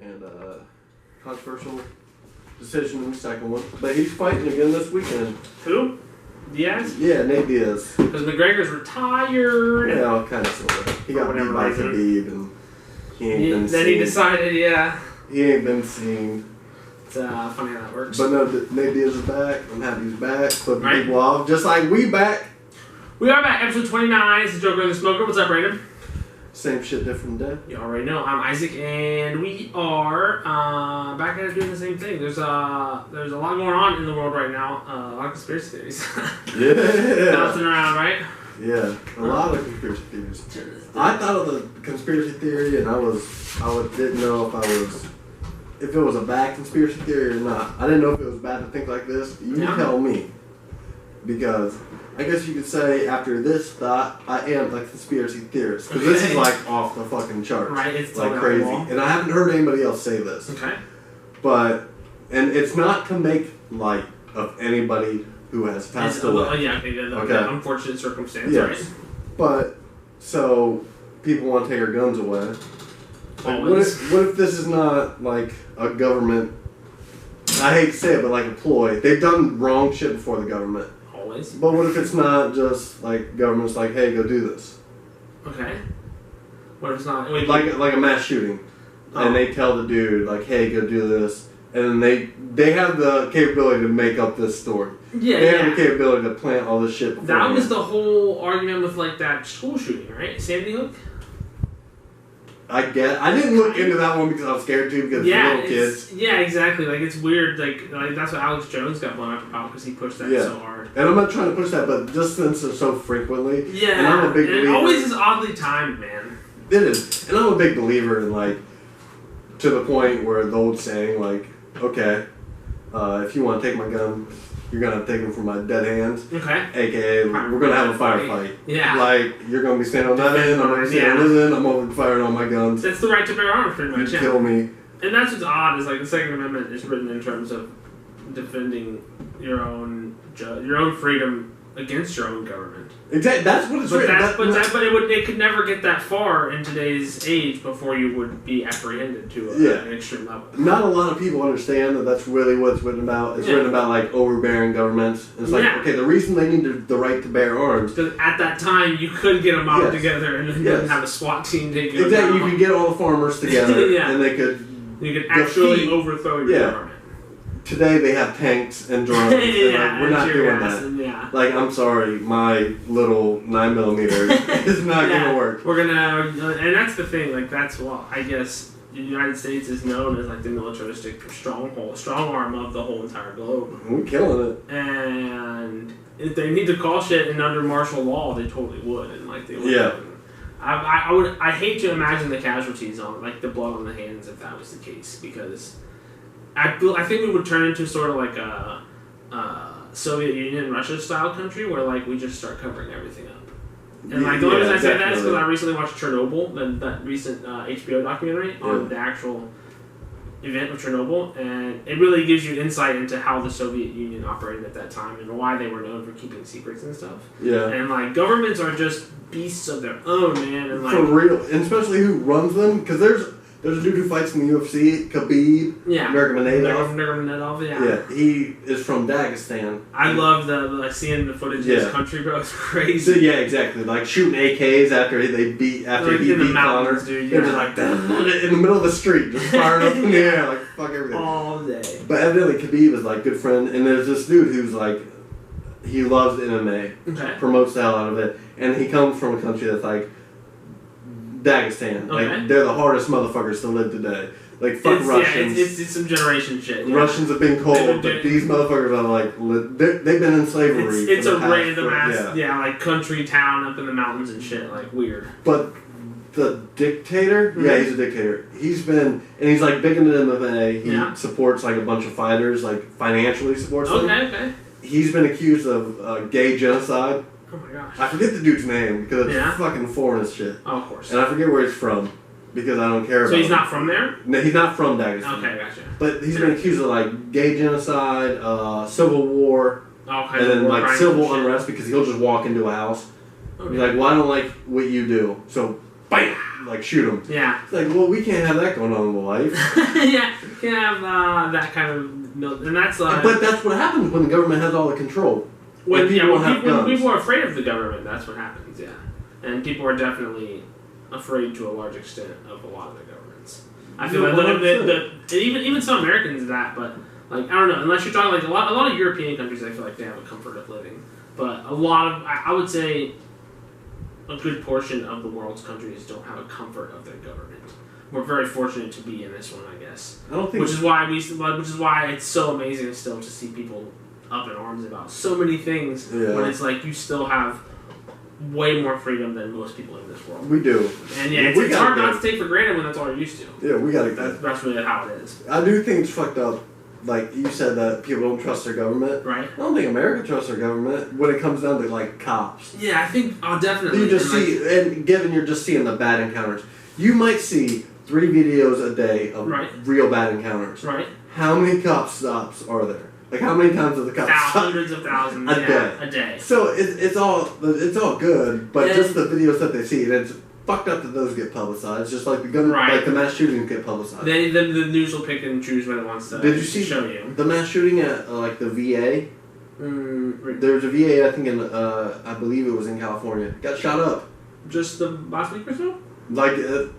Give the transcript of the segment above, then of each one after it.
and controversial decision in the second one. But he's fighting again this weekend. Who? Diaz? Yeah, Nate Diaz. Because McGregor's retired. Yeah, kind of sort of. He got beat by Khabib, and he ain't been seen. Then he decided, he ain't been seen. It's funny how that works. But no, Nate Diaz is back. I'm happy he's back. Flipping people off, just like we back. We are back. Episode 29. It's Thejokerandthesmoker. What's up, Brandon? Same shit, different day. You already know. I'm Isaac, and we are back at it doing the same thing. There's a lot going on in the world right now. A lot of conspiracy theories. Yeah. Bouncing around, right? Yeah, a lot of conspiracy theories. I thought of the conspiracy theory, and I didn't know if it was a bad conspiracy theory or not. I didn't know if it was bad to think like this. You tell me, because I guess you could say after this thought, I am a conspiracy theorist. Because this is like off the fucking charts. Right, it's like crazy. And I haven't heard anybody else say this. Okay. And it's not to make light of anybody who has passed away. The unfortunate circumstance, yes. right? But, so, people want to take our guns away. Like, what if this is not like a government, I hate to say it, but like a ploy. They've done wrong shit before the government. Always. But what if it's not just like government's like, hey, go do this? Okay. What if it's not? Like a mass shooting. Oh. And they tell the dude, like, hey, go do this. And then they have the capability to make up this story. Yeah, they have the capability to plant all this shit before. That was the whole argument with like that school shooting, right? Sandy Hook? I didn't look into that one because I was scared too, because little kids. Yeah, exactly. Like, it's weird. Like that's what Alex Jones got blown up about because he pushed that so hard. And I'm not trying to push that, but just since it's so frequently. Yeah. And I'm a big believer. It always is oddly timed, man. It is. And I'm a big believer in, like, to the point where the old saying, like, okay, if you want to take my gun, you're going to take them from my dead hands. Okay. AKA, we're going to have a firefight. Yeah. Like, you're going to be standing on that end, I'm going to be standing on this end, I'm going to be firing all my guns. That's the right to bear arms, pretty much, You kill me. And that's what's odd, is like the Second Amendment is written in terms of defending your own freedom against your own government. Exactly, that's what it's written. But it could never get that far in today's age before you would be apprehended to an extreme level. Not a lot of people understand that that's really what it's written about. It's written about, like, overbearing governments. It's like, okay, the reason they need the right to bear arms. Because at that time, you could get a mob together and then have a SWAT team take you down. You could get all the farmers together and they could... You could actually overthrow your government. Today they have tanks and drones. And we're not doing that. Like, I'm sorry, my little 9mm is not gonna work. We're gonna, and that's the thing. Like, I guess the United States is known as like the militaristic strong arm of the whole entire globe. We're killing it. And if they need to call shit and under martial law, they totally would, and like they would. Yeah. I hate to imagine the casualties on, like, the blood on the hands if that was the case, because I think we would turn into sort of like a Soviet Union, Russia style country where, like, we just start covering everything up. And like the only reason I say that is because I recently watched Chernobyl, that recent HBO documentary on the actual event of Chernobyl, and it really gives you insight into how the Soviet Union operated at that time and why they were known for keeping secrets and stuff. Yeah. And like governments are just beasts of their own, man. And like for real, and especially who runs them, because there's a dude who fights in the UFC, Khabib. Nurmagomedov. Yeah, he is from Dagestan. I love seeing the footage of his country, bro. It's crazy. So, exactly. Like shooting AKs after he beat Connor. Dude, they're just like in the middle of the street, just firing up in the air, like fuck everything. All day. But evidently Khabib is like good friend, and there's this dude who's like, he loves MMA, promotes the hell out of it, and he comes from a country that's like Dagestan. Like, they're the hardest motherfuckers to live today. Like, fuck Russians. It's some generation shit. Yeah. Russians have been cold, but these motherfuckers are like, they've been in slavery. It's a random ass, like country town up in the mountains and shit. Like, weird. But the dictator, he's a dictator. He's like big into MMA. He supports like a bunch of fighters, like financially supports them. Okay. He's been accused of gay genocide. Oh my gosh. I forget the dude's name because it's fucking foreign as shit. Oh, of course. And I forget where he's from because I don't care about him. So he's not from there? No, he's not from Dagestan. Okay, gotcha. But he's been accused of like gay genocide, civil war, and then like civil unrest because he'll just walk into a house and be like, well, I don't like what you do, so bam, like shoot them. Yeah. It's like, well, we can't have that going on in life. Yeah, you can't have that kind of milk, and that's but that's what happens when the government has all the control. When people are afraid of the government, that's what happens. Yeah, and people are definitely afraid to a large extent of a lot of the governments. I feel like even some Americans that, but like I don't know. Unless you're talking like a lot of European countries, I feel like they have a comfort of living. But a lot of I would say a good portion of the world's countries don't have a comfort of their government. We're very fortunate to be in this one, I guess. I don't think. Which is why it's so amazing still to see people up in arms about so many things. Yeah. When it's like you still have way more freedom than most people in this world. We do. And yeah, it's hard not to take for granted when that's all you're used to. Yeah, we gotta. That's really how it is. I do think it's fucked up. Like you said that people don't trust their government. Right. I don't think America trusts their government when it comes down to like cops. Yeah, I think definitely. You just and given you're just seeing the bad encounters, you might see 3 videos a day of real bad encounters. Right. How many cop stops are there? Like how many times have the cops hundreds of thousands a day. So it's all good, but just the videos that they see, and it's fucked up that those get publicized, just like like the mass shootings get publicized. The news will pick and choose when it wants to. Did you see show you the mass shooting at like the VA? There was a VA, I think in I believe it was in California. Got shot up. Just the last week or so. Like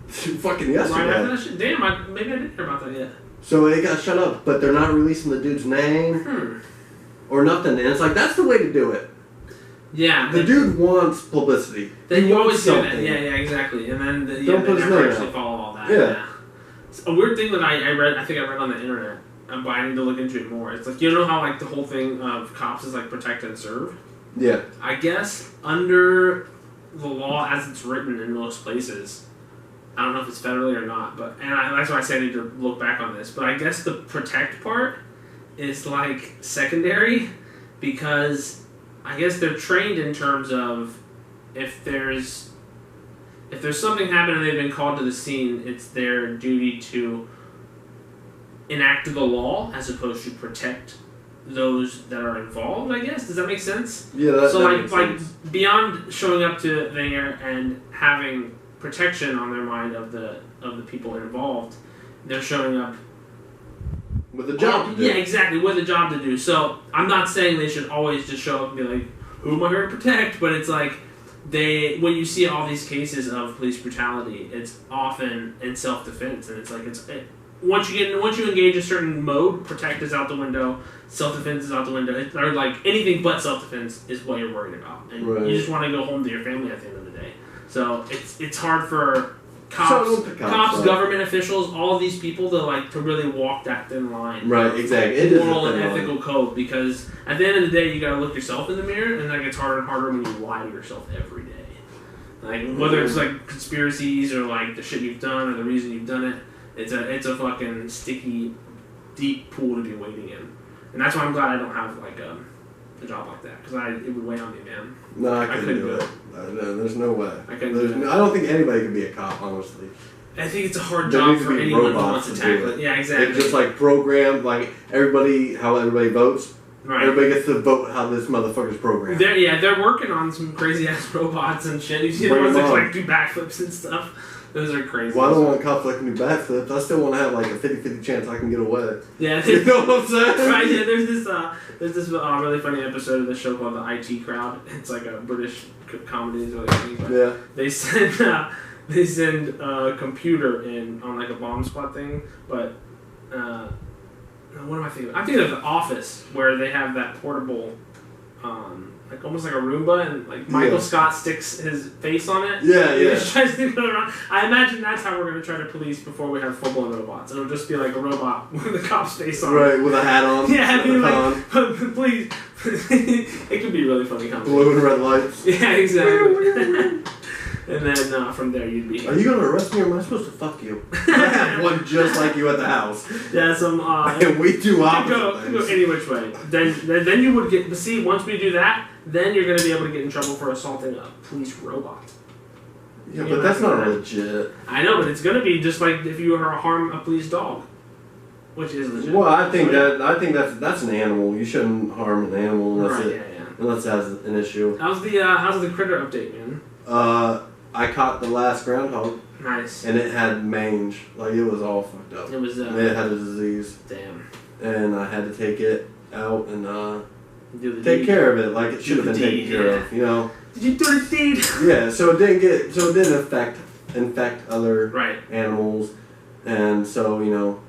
fucking yesterday. Right after that shit. Damn, maybe I didn't hear about that yet. So it got shut up, but they're not releasing the dude's name or nothing. And it's like that's the way to do it. Yeah, the dude wants publicity. Then you always do that. Yeah, exactly. And then they never actually follow all that. Yeah. A weird thing that I read, I think I read on the internet, but I need to look into it more. It's like, you know how like the whole thing of cops is like protect and serve? Yeah. I guess under the law as it's written in most places, I don't know if it's federally or not, but that's why I say I need to look back on this. But I guess the protect part is like secondary because I guess they're trained in terms of if there's something happened and they've been called to the scene, it's their duty to enact the law as opposed to protect those that are involved, I guess. Does that make sense? Yeah, that makes sense. Beyond showing up to there and having protection on their mind of the people involved, they're showing up with a job to do. Yeah, exactly, with a job to do. So I'm not saying they should always just show up and be like, who am I here to protect? But it's like when you see all these cases of police brutality, it's often in self-defense, and it's like once you engage a certain mode, protect is out the window, self-defense is out the window, or like anything but self-defense is what you're worried about, and you just want to go home to your family at the end of the day. So it's hard for cops, government officials, all of these people to really walk that thin line. Right, exactly. It is moral and ethical code, because at the end of the day, you gotta look yourself in the mirror, and that gets harder and harder when you lie to yourself every day. Like whether it's like conspiracies or like the shit you've done or the reason you've done it, it's a fucking sticky, deep pool to be wading in, and that's why I'm glad I don't have like a job like that, because it would weigh on me, man. No, I couldn't do it. No, there's no way. I don't think anybody could be a cop, honestly. I think it's a hard job for anyone who wants to tackle it. Yeah, exactly. It's just like programmed, like how everybody votes. Right. Everybody gets to vote how this motherfucker's programmed. They're working on some crazy ass robots and shit. You see the ones that like do backflips and stuff. Those are crazy. Well, I don't want cops that can do backflips. I still want to have like a 50-50 chance I can get away. Yeah, you know what I'm saying? Right. Yeah, there's this really funny episode of the show called The IT Crowd. It's like a British comedy. It's really funny. But yeah. They send a computer in on like a bomb squad thing, but what am I thinking? I'm thinking of The Office, where they have that portable, like almost like a Roomba, and like Michael Scott sticks his face on it. Yeah, and just tries to go around. I imagine that's how we're going to try to police before we have full-blown robots. It'll just be like a robot with a cop's face on it. Right, with a hat on. Yeah, I mean, like, please. It could be really funny comedy. Blue and red lights. Yeah, exactly. And then from there you'd be... Are you going to arrest me or am I supposed to fuck you? I have one just like you at the house. Yeah, and we do opposite things. Go any which way. Then you would get... See, once we do that, then you're going to be able to get in trouble for assaulting a police robot. Yeah, but that's not legit. I know, but it's going to be just like if you harm a police dog. Which is legit. Well, I think that's an animal. You shouldn't harm an animal unless it has an issue. How's the critter update, man? I caught the last groundhog. Nice. And it had mange. Like, it was all fucked up. It was, it had a disease. Damn. And I had to take it out and, take care of it like it should have been taken care of, you know? Did you do the deed? Yeah, so it didn't infect other animals. And so, you know,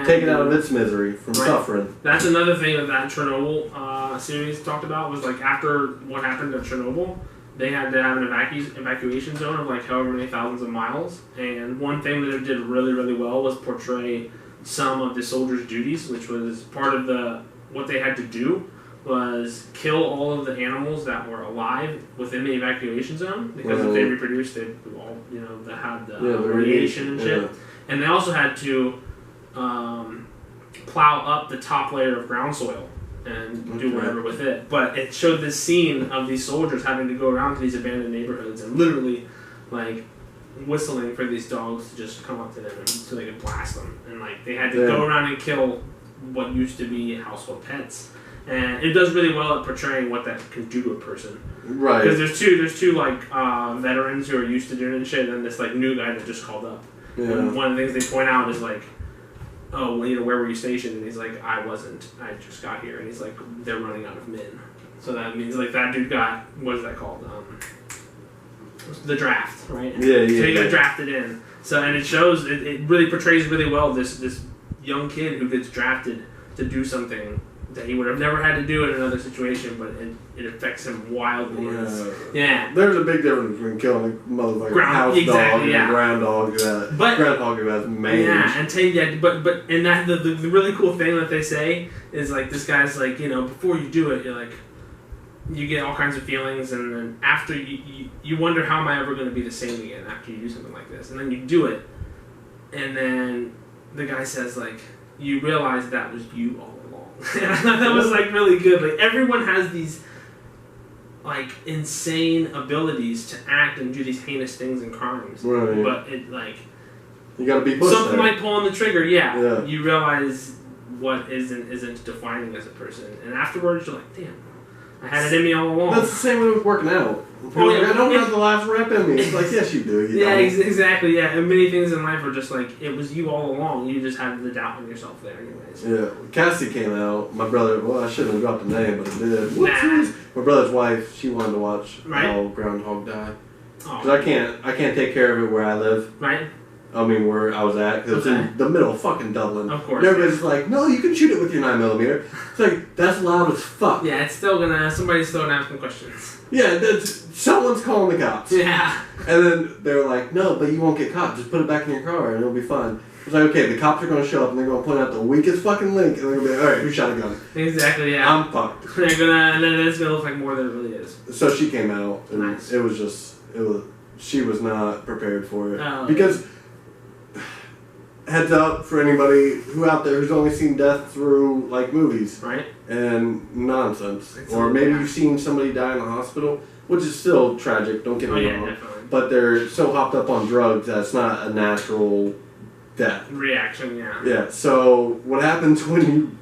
take it out of its misery from suffering. That's another thing that Chernobyl series talked about was like after what happened at Chernobyl, they had to have an evacuation zone of like however many thousands of miles. And one thing that it did really, really well was portray some of the soldiers' duties, which was part of what they had to do was kill all of the animals that were alive within the evacuation zone because if they reproduced, they all they had the radiation and shit. Yeah. And they also had to plow up the top layer of ground soil and do whatever with it. But it showed this scene of these soldiers having to go around to these abandoned neighborhoods and literally like whistling for these dogs to just come up to them so they could blast them. And like they had to go around and kill what used to be household pets. And it does really well at portraying what that can do to a person. Right. Because there's two like veterans who are used to doing shit, and this like new guy that just called up. Yeah. And one of the things they point out is like, oh, well, where were you stationed? And he's like, I wasn't. I just got here. And he's like, they're running out of men. So that means like that dude got, what is that called? The draft, right? Yeah. So he got drafted in. So and it shows, it really portrays really well this young kid who gets drafted to do something that he would have never had to do in another situation, but it affects him wildly. Yeah. There's a big difference between killing a motherfucking house dog and a ground dog groundhog who has mange. Yeah, and that the really cool thing that they say is like this guy's like, before you do it, you're like, you get all kinds of feelings, and then after you wonder, how am I ever going to be the same again after you do something like this, and then you do it, and then the guy says like, you realize that was you all along. And I thought that was like really good. Like everyone has these like insane abilities to act and do these heinous things and crimes, but it like you gotta be pushed something like pulling the trigger. Yeah, you realize what isn't defining as a person, and afterwards you're like, damn, I had it in me all along. That's the same way with working out. I don't have the last rep in me. It's like, yes, you do. Exactly. Yeah, and many things in life are just like, it was you all along. You just had the doubt in yourself there, anyways. Yeah. Cassie came out. My brother. Well, I shouldn't have dropped the name, but I did. My brother's wife. She wanted to watch how groundhog die. Because I can't take care of it where I live. Right. I mean, where I was at, because it's in the middle of fucking Dublin. Of course. And everybody's like, no, you can shoot it with your 9mm. It's like, that's loud as fuck. Yeah, somebody's still gonna ask some questions. Yeah, someone's calling the cops. Yeah. And then they're like, no, but you won't get caught. Just put it back in your car and it'll be fine. It's like, okay, the cops are going to show up and they're going to point out the weakest fucking link and they're going to be like, alright, who shot a gun? Exactly, yeah. I'm fucked. And then it's going to look like more than it really is. So she came out and nice. She was not prepared for it. Oh. Because, heads up for anybody who out there who's only seen death through, like, movies. Right. And nonsense. Or maybe you've seen somebody die in the hospital, which is still tragic, don't get me wrong. Definitely. But they're so hopped up on drugs that it's not a natural death. Reaction, yeah. Yeah, so what happens when you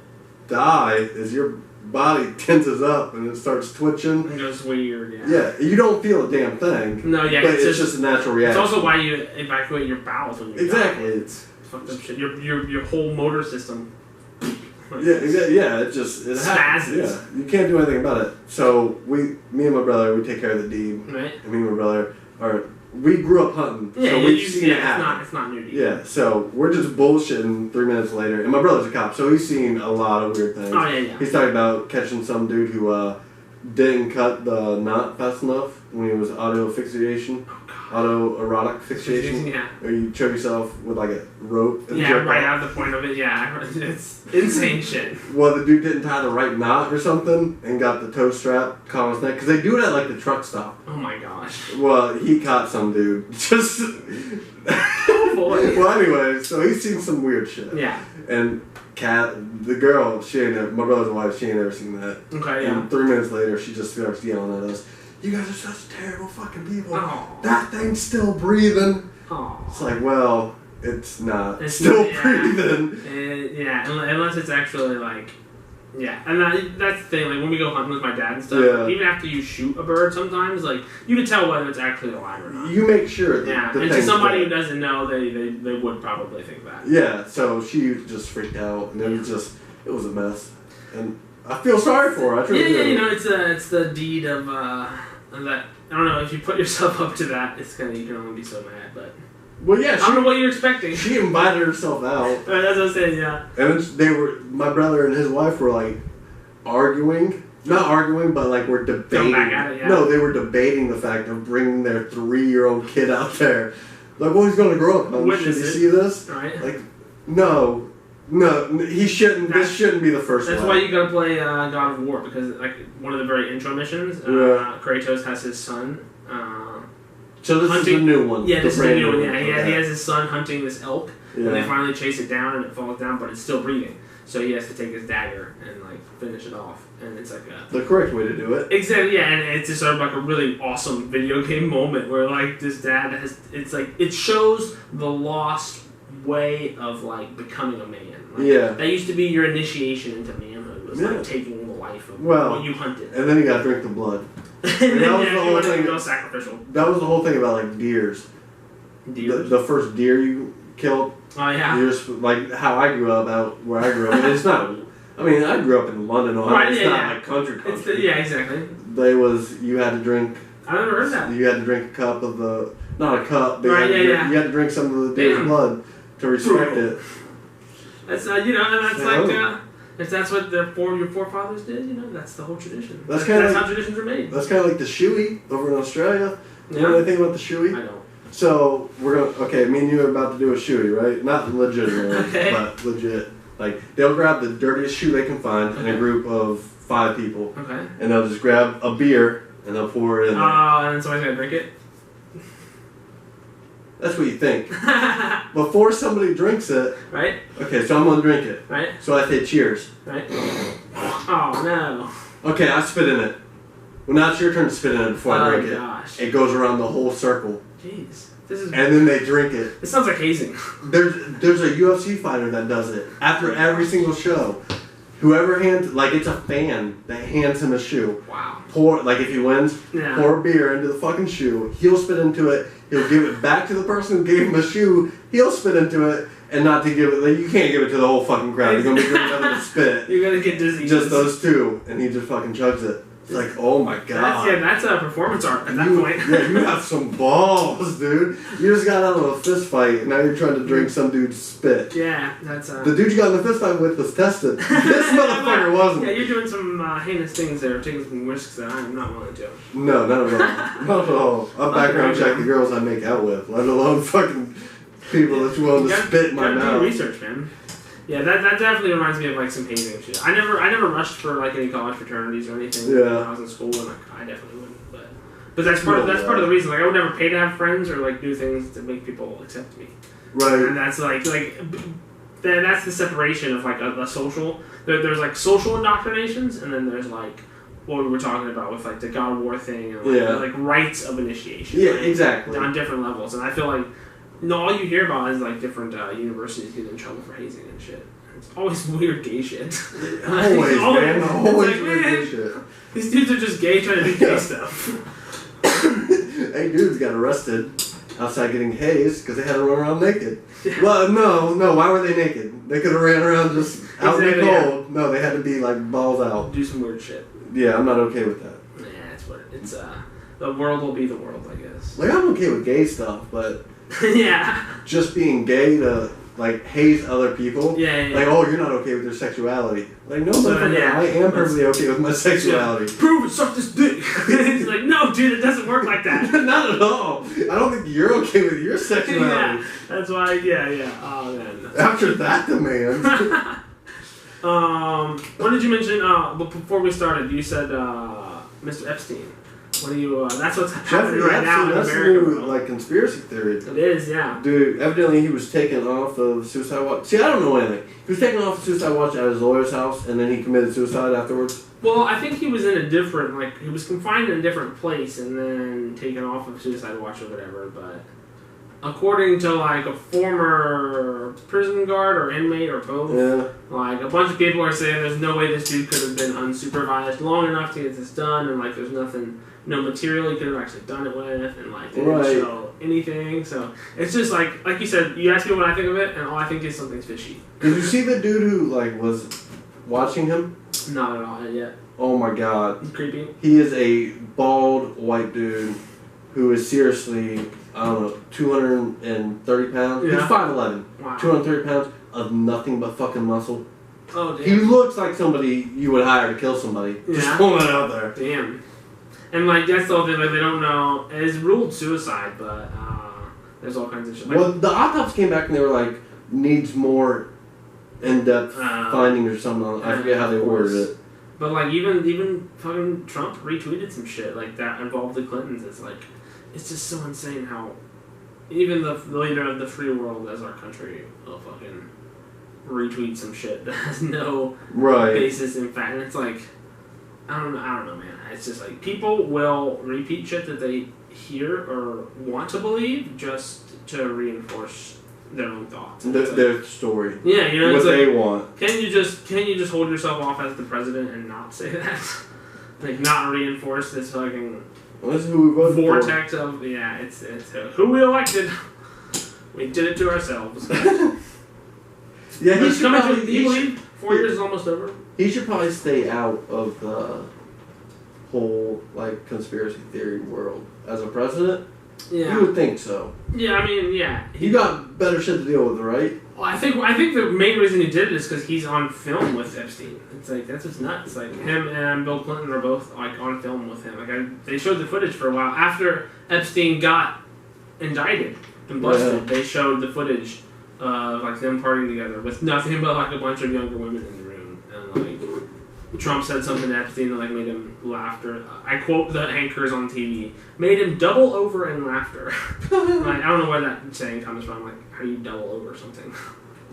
die is your body tenses up and it starts twitching. It goes weird, yeah. Yeah, you don't feel a damn thing. No, yeah. But it's just a natural reaction. It's also why you evacuate your bowels when you die. It's fucked up shit. Your whole motor system. It happens. Spasms. Yeah, you can't do anything about it. So me and my brother, we take care of the deed. Right. And me and my brother we grew up hunting. Yeah, so we've seen it happen. It's not new to you. Yeah, so we're just bullshitting 3 minutes later, and my brother's a cop, so he's seen a lot of weird things. Oh yeah. He's talking about catching some dude who didn't cut the knot fast enough when he was autoerotic asphyxiation. Yeah. Or you choke yourself with like a rope. And right out of the point of it. Yeah, it's insane shit. Well, the dude didn't tie the right knot or something and got the toe strap caught on his neck because they do it at like the truck stop. Oh my gosh. Well, he caught some dude. Just. Oh boy. Well, anyway, so he's seen some weird shit. Yeah. And the girl, my brother's wife, she ain't never seen that. Okay, yeah. And 3 minutes later, she just starts yelling at us. You guys are such terrible fucking people. Oh. That thing's still breathing. Oh. It's like, well, it's not. It's still breathing. Unless it's actually like Yeah, and that's the thing. Like when we go hunting with my dad and stuff, Yeah. even after you shoot a bird, sometimes like you can tell whether it's actually alive or not. You make sure. Yeah, the and to thing's somebody dead. who doesn't know, they would probably think that. Yeah, so she just freaked out, and it was a mess, and I feel sorry for her. I truly do. You know, it's the deed of that. I don't know if you put yourself up to that, you can only be so mad, but. Well, yeah, I don't know what you're expecting. She invited herself out. That's what I'm saying, yeah. And my brother and his wife were like arguing. Not arguing, but like we're debating. Back at it, yeah. No, they were debating the fact of bringing their 3-year-old kid out there. Like, well, he's going to grow up. Should he see this? Right. Like, no, he shouldn't. This shouldn't be the first one. That's why you gotta play God of War, because like one of the very intro missions, Kratos has his son. So this hunting. is the new one. Yeah, this is the new one. Yeah, Okay. he has his son hunting this elk, Yeah. and they finally chase it down, and it falls down, but it's still breathing. So he has to take his dagger and like finish it off, and it's like the correct way to do it. Exactly, yeah, and it's just sort of like a really awesome video game moment where like this dad it shows the lost way of like becoming a man. Like, Yeah. that used to be your initiation into manhood, was like taking the life of what you hunted. And then you got to drink the blood. And then that was the whole thing. Go sacrificial. That was the whole thing about like deers. Deers? The first deer you killed. Oh yeah. Deers, like how I grew up out where I grew up. And it's not. I mean, I grew up in London, Ohio. Right, it's yeah, not yeah. like country. Yeah, exactly. You had to drink. I never heard that. You had to drink a cup of the, not a cup, but Right, you had to drink some of the deer's blood to respect it. That's and that's like if that's what your forefathers did, that's the whole tradition. That's how traditions are made. That's kind of like the shoey over in Australia. You know anything about the shoey? I don't. So me and you are about to do a shoey, right? Not legitimately, Okay. but legit. Like they'll grab the dirtiest shoe they can find in a group of 5 people. Okay. And they'll just grab a beer and they'll pour it in there. And then somebody's gonna drink it? That's what you think. Before somebody drinks it, right? Okay, so I'm gonna drink it. Right. So I say cheers. Right. Oh no. Okay, I spit in it. Well, now it's your turn to spit in it before I drink it. Gosh. It goes around the whole circle. Jeez. And then they drink it. This sounds like hazing. There's a UFC fighter that does it after every single show. Whoever it's a fan that hands him a shoe. Wow. If he wins, pour beer into the fucking shoe. He'll spit into it. He'll give it back to the person who gave him a shoe. He'll spit into it, and not to give it. You can't give it to the whole fucking crowd. You're gonna be drinking nothing to spit. You're gonna get dizzy. Just those two, and he just fucking chugs it. It's like, oh my god. That's a performance art at that point. Yeah, you have some balls, dude. You just got out of a fist fight, and now you're trying to drink some dude's spit. Yeah, that's The dude you got in the fist fight with was tested. This motherfucker wasn't. Yeah, you're doing some heinous things there, taking some risks that I'm not willing to. No, not at all. Not at all. I'll background check the girls I make out with, let alone fucking people that's willing to spit in my mouth. Do research, man. Yeah, that definitely reminds me of like some hazing and shit. I never rushed for like any college fraternities or anything when I was in school, and I definitely wouldn't. But that's part of the reason. Like I would never pay to have friends or like do things to make people accept me. Right. And that's that's the separation of like a social. There's like social indoctrinations, and then there's like what we were talking about with like the God of War thing and like rites of initiation. Yeah, exactly. On different levels, and I feel like. No, all you hear about is like different universities getting in trouble for hazing and shit. It's always weird gay shit. Always, man. Always like, weird gay shit. These dudes are just gay trying to do gay stuff. Hey, dudes got arrested outside getting hazed because they had to run around naked. Yeah. Well, no. Why were they naked? They could have ran around just out in the cold. Yeah. No, they had to be like balls out. Do some weird shit. Yeah, I'm not okay with that. Yeah, that's what it's. The world will be the world, I guess. Like I'm okay with gay stuff, but. Yeah. Just being gay to like haze other people. Yeah. Like, oh, you're not okay with your sexuality. Like, no, I am perfectly okay with my sexuality. Yeah. Prove it, suck this dick. He's like, no, dude, it doesn't work like that. Not at all. I don't think you're okay with your sexuality. Yeah, that's why. Yeah. Oh man. After that demand. What did you mention? But before we started, you said Mr. Epstein. What do you? That's what's happening right now in America. That's new, like conspiracy theory. It is, yeah. Dude, evidently he was taken off of suicide watch. See, I don't know anything. He was taken off of suicide watch at his lawyer's house, and then he committed suicide afterwards. Well, I think he was in a different, he was confined in a different place, and then taken off of suicide watch or whatever. But according to a former prisoner prison guard or inmate or both. Yeah. Like, a bunch of people are saying there's no way this dude could have been unsupervised long enough to get this done, and like there's nothing, no material he could have actually done it with, and like they didn't show anything. So it's just like you said, you ask me what I think of it, and all I think is something's fishy. Did you see the dude who like was watching him? Not at all yet. Oh my god. He's creepy. He is a bald white dude who is seriously, I don't know, 230 pounds. Yeah. He's 5'11". Wow. 230 pounds of nothing but fucking muscle. Oh, damn. He looks like somebody you would hire to kill somebody. Just pulling it out there. Damn. And like that's the whole thing, like they don't know. It's ruled suicide, but there's all kinds of shit. Like, Well, the autopsy came back and they were like, needs more in-depth findings or something. I forget how they worded it. But like even fucking Trump retweeted some shit like that involved the Clintons. It's like, it's just so insane how even the leader of the free world as our country will fucking retweet some shit that has no basis in fact. And it's like, I don't know, man. It's just like people will repeat shit that they hear or want to believe just to reinforce their own thoughts. Their story. Yeah, you know, what it's they like, want. Can you just hold yourself off as the president and not say that? Like not reinforce this fucking This is who we voted vortex of it's who we elected. We did it to ourselves. Yeah, he should probably. Do you believe 4 years is almost over? He should probably stay out of the whole like conspiracy theory world as a president. Yeah, you would think so. Yeah, I mean, yeah. He got better shit to deal with, right? Well, I think the main reason he did it is because he's on film with Epstein. It's like that's what's nuts. Like him and Bill Clinton are both like on film with him. Like they showed the footage for a while after Epstein got indicted and busted. They showed the footage of like them partying together with nothing but like a bunch of younger women in the room, and like Trump said something to Epstein that like made him laughter. I quote the anchors on TV, made him double over in laughter. Like I don't know where that saying comes from. Like how do you double over something?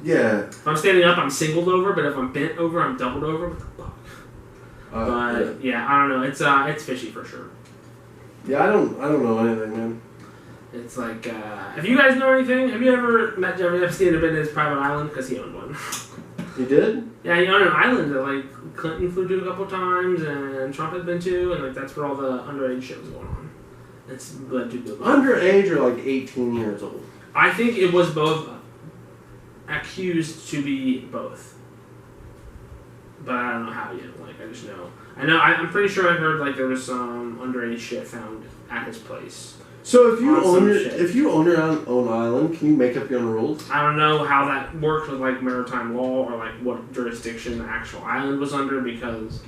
Yeah. If I'm standing up, I'm singled over, but if I'm bent over, I'm doubled over. What the fuck? But yeah, I don't know. It's fishy for sure. Yeah, I don't know anything, man. It's like if you guys know anything, have you ever met Jeffrey Epstein and been to his private island? Because he owned one. He did? Yeah, he owned an island that like Clinton flew to a couple times and Trump had been to, and like that's where all the underage shit was going on. It's led to good. Underage or like 18 years old? I think it was both. Accused to be both, but I don't know how yet. Like I just know. I'm pretty sure I heard like there was some underage shit found at his place. So if you own your own island, can you make up your own rules? I don't know how that worked with like maritime law or like what jurisdiction the actual island was under, because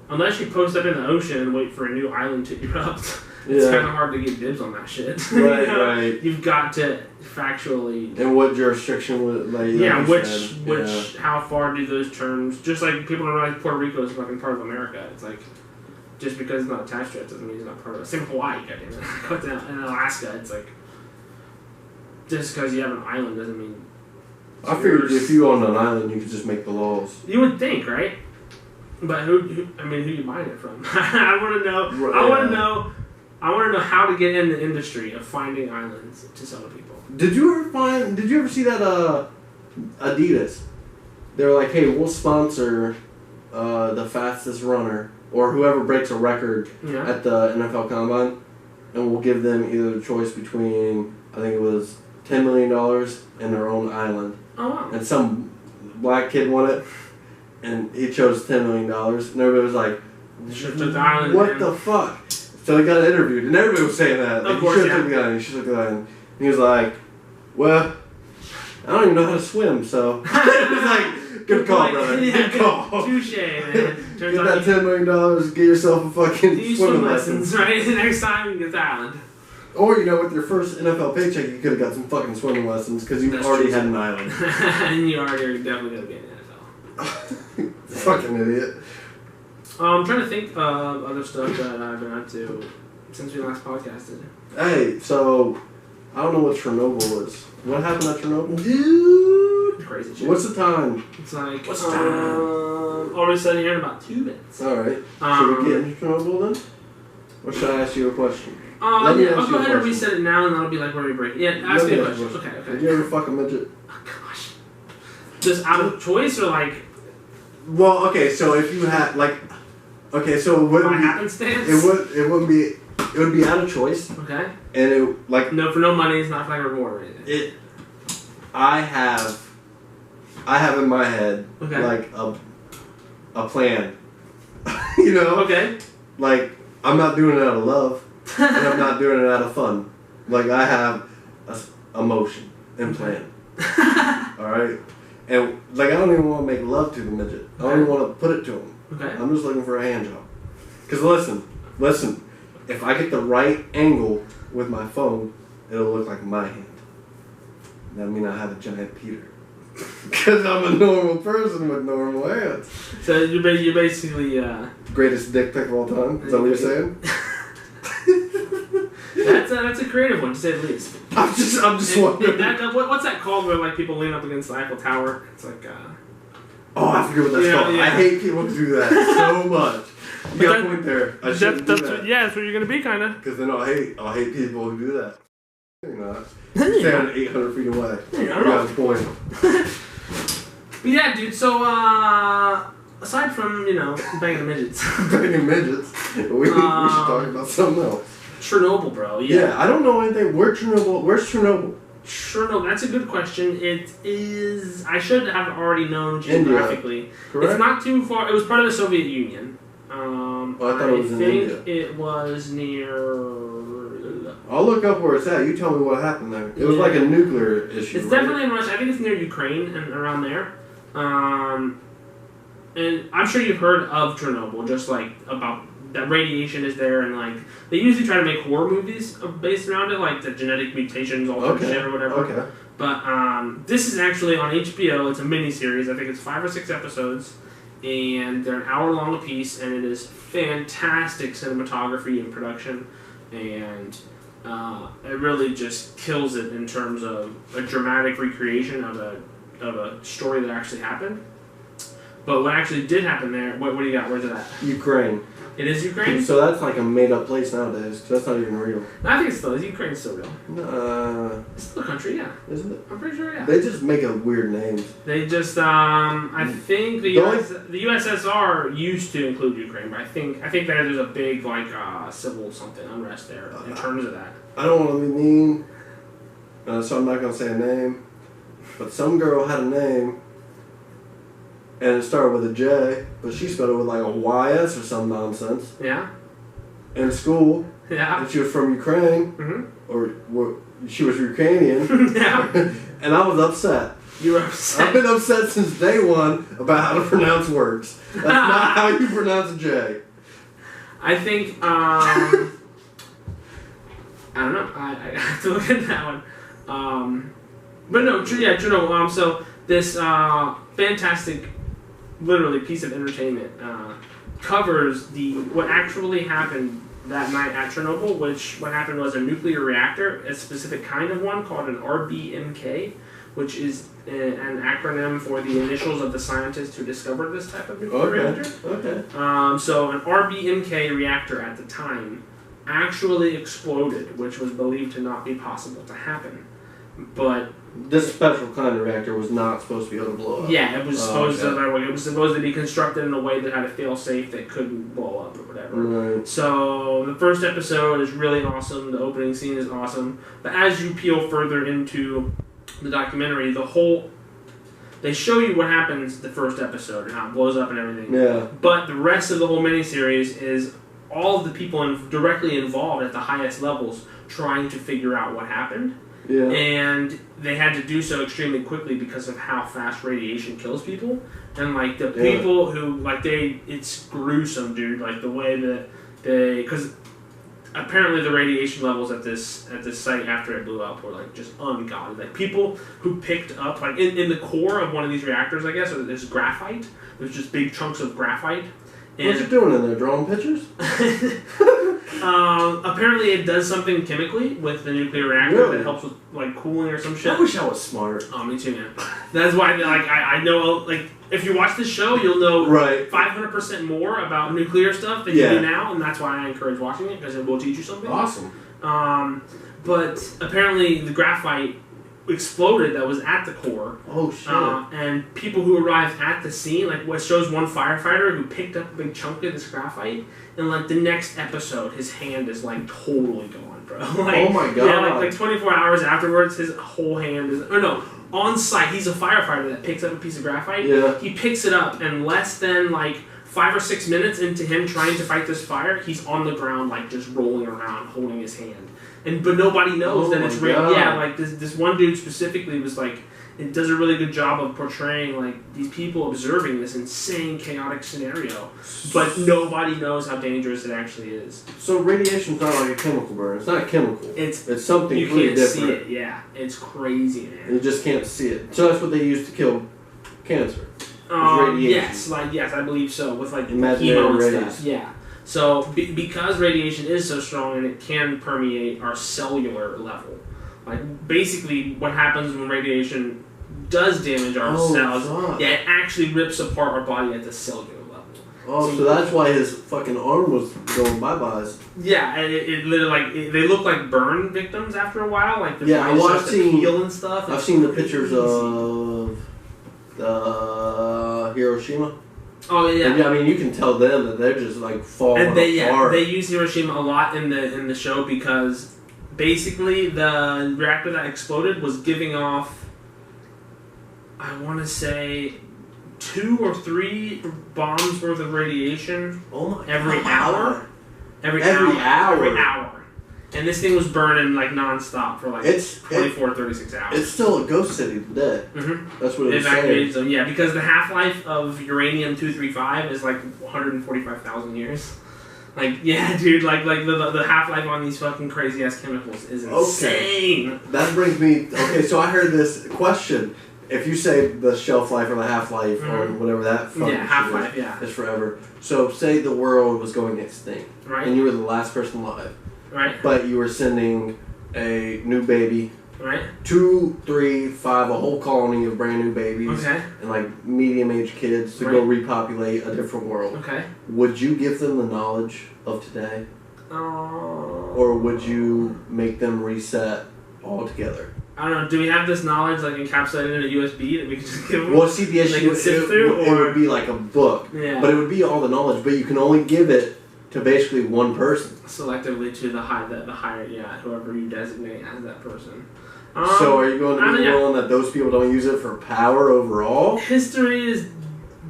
unless you post up in the ocean and wait for a new island to erupt, it's kind of hard to get dibs on that shit. Right, you know? right. You've got to factually. And what jurisdiction would like? Yeah, which how far do those terms? Just like people don't realize Puerto Rico is fucking part of America. It's like. Just because it's not attached to it doesn't mean it's not part of it. Same with Hawaii, goddammit. In Alaska, it's like just because you have an island doesn't mean. I figured if you owned an island, you could just make the laws. You would think, right? But who you buying it from? I want to know. Right, I want to know how to get in the industry of finding islands to sell to people. Did you ever see that Adidas? They were like, hey, we'll sponsor the fastest runner. Or whoever breaks a record at the NFL Combine, and we'll give them either the choice between, I think it was $10 million and their own island. Oh, wow. And some black kid won it, and he chose $10 million, and everybody was like, what the fuck? So he got interviewed, and everybody was saying that. Like, you should have took the island, you should have took the island. And he was like, well, I don't even know how to swim, so. It was like, good call, brother. Good call. Touche, man. Get that $10 million, get yourself a fucking swimming lessons. Right? The next time you get the island. Or, with your first NFL paycheck, you could have got some fucking swimming lessons because you already had an island. And you already are definitely going to be in the NFL. Fucking idiot. I'm trying to think of other stuff that I've been up to since we last podcasted. Hey, so, I don't know what Chernobyl is. What happened at Chernobyl? Dude! Crazy shit. What's the time? It's like, what's the time? Already sitting here in about 2 minutes. Alright. Should we get into Chernobyl then? Or should I ask you a question? I'll go ahead and reset it now and that'll be like where we break. Yeah, ask me a question. Okay. Did you ever fuck a midget? Oh, gosh. Just out of choice or like? Well, okay, so if you had like, okay, so it wouldn't by be happenstance. it would be out of choice. Okay. And it like no for no money. It's not for like a reward or anything. I have in my head like a plan. You know. Okay. Like I'm not doing it out of love, and I'm not doing it out of fun. Like I have a motion and plan. All right. And like I don't even want to make love to the midget. I don't even want to put it to him. Okay. I'm just looking for a hand job. Cause listen. If I get the right angle with my phone, it'll look like my hand. That means I have a giant Peter. Cause I'm a normal person with normal hands. So you're basically greatest dick pic of all time. Is that what you're saying? That's a creative one to say the least. I'm just wondering. What's that called where like people lean up against the Eiffel Tower? It's like oh, I forget what that's called. Yeah. I hate people who do that so much. You got a point there. I shouldn't do that. Yeah, that's what you're gonna be, kind of. Because then I'll hate people who do that. You're not. Stand 800 feet away. You got a point. But yeah, dude. So aside from banging midgets, banging midgets, we should talk about something else. Chernobyl, bro. Yeah, I don't know anything. Where's Chernobyl? Chernobyl. That's a good question. It is. I should have already known geographically. India. Correct. It's not too far. It was part of the Soviet Union. I thought it was in India. It was near. I'll look up where it's at. You tell me what happened there. It was like a nuclear issue. It's definitely in Russia. I think it's near Ukraine and around there. And I'm sure you've heard of Chernobyl, just like about that radiation is there, and like they usually try to make horror movies based around it, like the genetic mutations, all that shit or whatever. Okay. But this is actually on HBO. It's a mini-series. I think it's 5 or 6 episodes, and they're an hour long a piece, and it is fantastic cinematography and production, and it really just kills it in terms of a dramatic recreation of a story that actually happened. But what actually did happen there? What do you got? Where's it at? Ukraine. It is Ukraine? So that's like a made-up place nowadays, because that's not even real. No, I think it's still is. Ukraine's still real. It's still a country, yeah. Isn't it? I'm pretty sure, yeah. They just make up weird names. They just, I think the USSR used to include Ukraine, but I think that there's a big, like, civil something, unrest there in terms of that. I don't want to be mean, so I'm not going to say a name, but some girl had a name, and it started with a J, but she spelled it with like a YS or some nonsense. Yeah. In school. Yeah. And she was from Ukraine. Mm-hmm. Or she was Ukrainian. Yeah. And I was upset. You were upset? I've been upset since day one about how to pronounce words. That's not how you pronounce a J. I think, I don't know. I have to look at that one. But no, Chernobyl. So this fantastic, literally piece of entertainment covers what actually happened that night at Chernobyl. What happened was a nuclear reactor, a specific kind of one called an RBMK, which is an acronym for the initials of the scientists who discovered this type of nuclear reactor. Okay. So an RBMK reactor at the time actually exploded, which was believed to not be possible to happen. But this special kind of reactor was not supposed to be able to blow up. yeah, it was supposed to be constructed in a way that had a fail-safe that couldn't blow up or whatever. Right. So the first episode is really awesome. The opening scene is awesome. But as you peel further into the documentary, they show you what happens the first episode and how it blows up and everything. Yeah. But the rest of the whole miniseries is all of the people directly involved at the highest levels trying to figure out what happened. Yeah. And they had to do so extremely quickly because of how fast radiation kills people. And like the people who it's gruesome, dude. Like the way that because apparently the radiation levels at this site after it blew up were like just ungodly. Like people who picked up like in the core of one of these reactors, I guess, there's graphite. There's just big chunks of graphite. And what you doing in there? Drawing pictures? Apparently it does something chemically with the nuclear reactor that helps with like cooling or some shit. I wish I was smart. Oh, me too, man. That's why I know, like, if you watch this show, you'll know 500% more about nuclear stuff than you do now, and that's why I encourage watching it, because it will teach you something. Awesome. But apparently the graphite exploded that was at the core. Oh shit! And people who arrived at the scene, like what shows one firefighter who picked up a big chunk of this graphite, and like the next episode, his hand is like totally gone, bro. Like, oh my god! Yeah, like 24 hours afterwards, his whole hand is. Or no, on site, he's a firefighter that picks up a piece of graphite. Yeah. He picks it up, and less than like 5 or 6 minutes into him trying to fight this fire, he's on the ground like just rolling around, holding his hand. But nobody knows that it's real. Yeah, like this one dude specifically was like, it does a really good job of portraying like these people observing this insane, chaotic scenario, but nobody knows how dangerous it actually is. So radiation's not like a chemical burn. It's not a chemical. It's something you completely can't different. see it. Yeah, it's crazy, man. You just can't see it. So that's what they use to kill cancer. Radiation. Yes, I believe so. With like Imaginary chemo and radiation. stuff. Yeah. So because radiation is so strong and it can permeate our cellular level, like basically what happens when radiation does damage our cells, yeah, it actually rips apart our body at the cellular level. Oh, so that's why his fucking arm was going bye-byes. Yeah, and it literally they look like burn victims after a while, like the yeah, well, I've seen peel and stuff. I've seen the pictures of Hiroshima. Oh yeah. And, I mean, you can tell them that they're just like falling apart. Yeah, they use Hiroshima a lot in the show because basically the reactor that exploded was giving off, I want to say, 2 or 3 bombs worth of radiation. Oh my every God. hour. Every hour. And this thing was burning like non-stop for like 36 hours. It's still a ghost city today. Mm-hmm. That's what it was saying. Zone, yeah, because the half-life of uranium-235 is like 145,000 years. Like, yeah, dude, like the half-life on these fucking crazy-ass chemicals is insane. Okay. That brings me... Okay, so I heard this question. If you say the shelf life or the half-life or whatever that fucking half-life, is forever. So say the world was going extinct. Right. And you were the last person alive. Right. But you were sending a new baby. Right. 2, 3, 5, a whole colony of brand new babies. Okay. And like medium-aged kids to go repopulate a different world. Okay. Would you give them the knowledge of today? Or would you make them reset altogether? I don't know. Do we have this knowledge like encapsulated in a USB that we can just give them? Well, see, the issue it would be like a book. Yeah. But it would be all the knowledge, but you can only give it to basically one person. Selectively to the higher, yeah, whoever you designate as that person. So are you going to be willing that those people don't use it for power overall? History is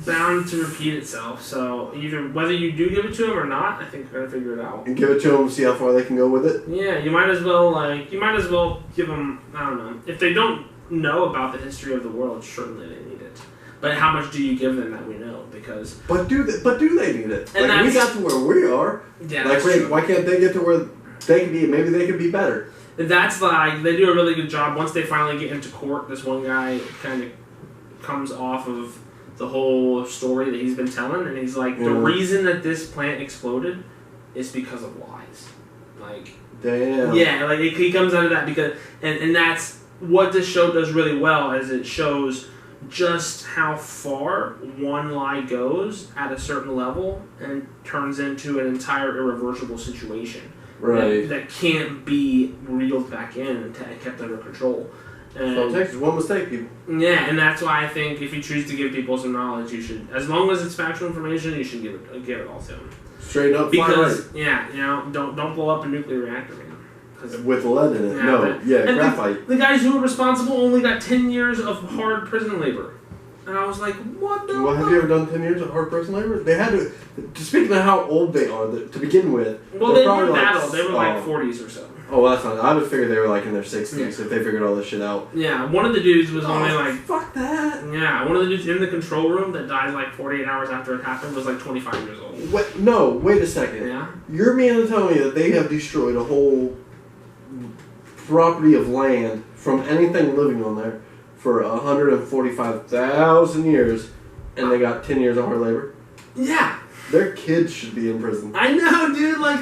bound to repeat itself, so either whether you do give it to them or not, I think you're going to figure it out. And give it to them, see how far they can go with it? Yeah, you might as well give them, I don't know. If they don't know about the history of the world, certainly they need it. But how much do you give them that we know? Because But do they need it? And like, we got to where we are. Yeah, like, wait, why can't they get to where they can be? Maybe they could be better. That's like, they do a really good job. Once they finally get into court, this one guy kind of comes off of the whole story that he's been telling, and he's like, the reason that this plant exploded is because of lies. Like, damn. Yeah, like he comes out of that because, and that's what this show does really well, is it shows just how far one lie goes at a certain level and turns into an entire irreversible situation. Right. That can't be reeled back in and kept under control. And so it takes one mistake, people. Yeah, and that's why I think if you choose to give people some knowledge, you should, as long as it's factual information, you should give it all to them. Straight up, because don't blow up a nuclear reactor, man. With lead in it, graphite. The guys who were responsible only got 10 years of hard prison labor. And I was like, what the Well, have you ever done 10 years of hard prison labor? They had to, speaking of how old they are, to begin with. Well, they weren't that old. They were like 40s or so. Oh, well, that's not, I would figure they were like in their 60s if they figured all this shit out. Yeah, one of the dudes was only like... Fuck that! Yeah, one of the dudes in the control room that died like 48 hours after it happened was like 25 years old. Wait a second. Yeah? You're meaning to tell me that they have destroyed a whole property of land from anything living on there for 145,000 years, and they got 10 years of hard labor? Yeah. Their kids should be in prison. I know, dude. Like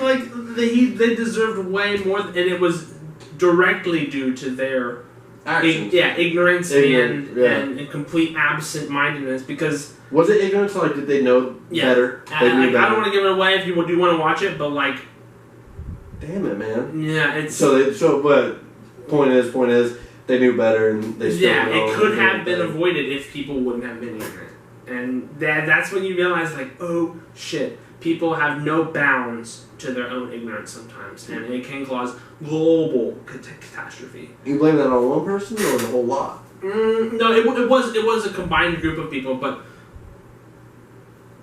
they deserved way more, and it was directly due to their actions. Ignorance and complete absent-mindedness. Because was it ignorance? Like, did they know better? I don't want to give it away if you do want to watch it, but like, damn it, man. Yeah, it's but point is, they knew better and they still it could have been avoided if people wouldn't have been ignorant. And that's when you realize, like, oh, shit. People have no bounds to their own ignorance sometimes, and it can cause global catastrophe. You blame that on one person or the whole lot? No, it was a combined group of people, but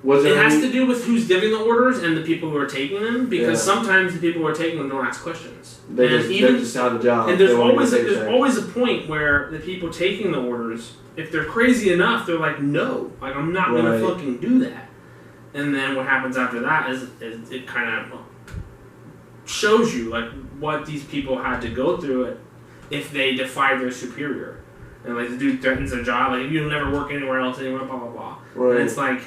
it has to do with who's giving the orders and the people who are taking them, because sometimes the people who are taking them don't ask questions. They just have a job. And there's always a point where the people taking the orders, if they're crazy enough, they're like, no, like, I'm not going to fucking do that. And then what happens after that is it kind of shows you, like, what these people had to go through it if they defy their superior. And, like, the dude threatens their job, like, you'll never work anywhere else anymore, blah, blah, blah. Right. And it's like,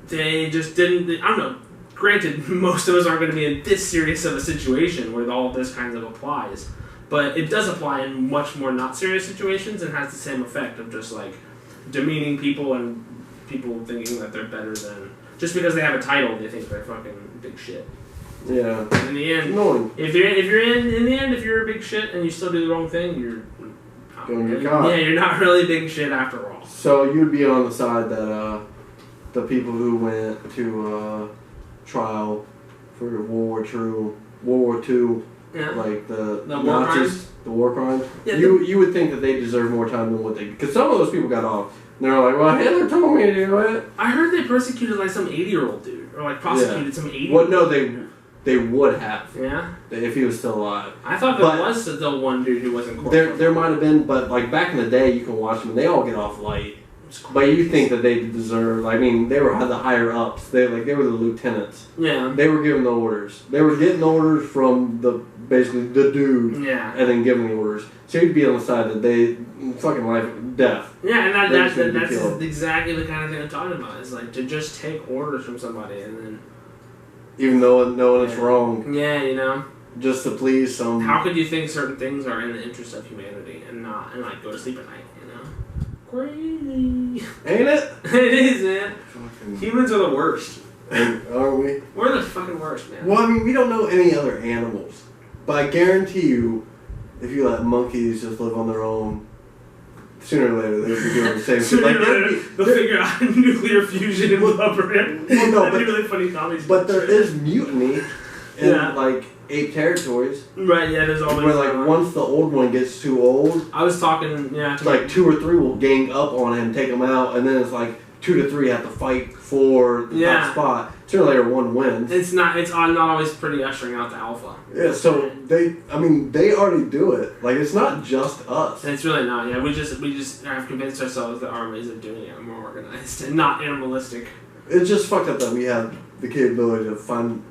they just didn't, I don't know. Granted, most of us aren't going to be in this serious of a situation where all of this kind of applies. But it does apply in much more not serious situations and has the same effect of just, like, demeaning people and people thinking that they're better than... Just because they have a title, they think they're fucking big shit. Yeah. And in the end, if you're a big shit and you still do the wrong thing, you're... Going to get caught. Yeah, you're not really big shit after all. So you'd be on the side that the people who went to trial for World War II, like the Nazis, the war crimes, you would think that they deserve more time than what they... Because some of those people got off. And they were like, well, Hitler told me to do it. I heard they persecuted, like, some 80-year-old dude. Or, like, prosecuted some 80-year-old Well, no, they would have. Yeah? If he was still alive. I thought there was still one dude who wasn't corporate. There might have been, but, like, back in the day, you can watch them, and they all get off light. But you think that they deserve... I mean, they were the higher-ups. They were the lieutenants. Yeah. They were giving the orders. They were getting orders from basically the dude. Yeah. And then giving the orders. So you'd be on the side that they... Fucking life, death. Yeah, and that's exactly the kind of thing I'm talking about. Is like to just take orders from somebody and then... Even though knowing it's wrong. Yeah, you know? Just to please some... How could you think certain things are in the interest of humanity and not... And, like, go to sleep at night, you know? Crazy. Ain't it? It is, man. Humans are the worst. Are we? We're the fucking worst, man. Well, I mean, we don't know any other animals. But I guarantee you, if you let monkeys just live on their own, sooner or later they'll be doing the same shit. Like, they'll figure out nuclear fusion and blubber in. Well, no, that'd be really funny comedy. But there is mutiny in, like, ape territories. Right, yeah, there's always... Where, like, once the old one gets too old... I was talking, it's like 2 or 3 will gang up on him, take him out, and then it's like 2 to 3 have to fight for the top spot. Sooner or later, one wins. It's not always pretty ushering out the alpha. Yeah, so they already do it. Like, it's not just us. It's really not. Yeah, we just have convinced ourselves that our ways of doing it are more organized and not animalistic. It's just fucked up that we have the capability to find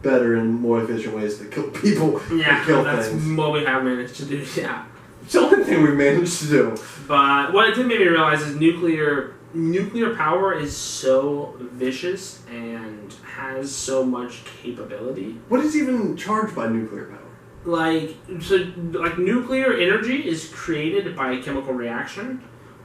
better and more efficient ways to kill people. Yeah, kill that's things. what we have managed to do. Yeah, it's the only thing we managed to do. But what it did make me realize is nuclear power is so vicious and has so much capability. What is even charged by nuclear power? Like nuclear energy is created by a chemical reaction,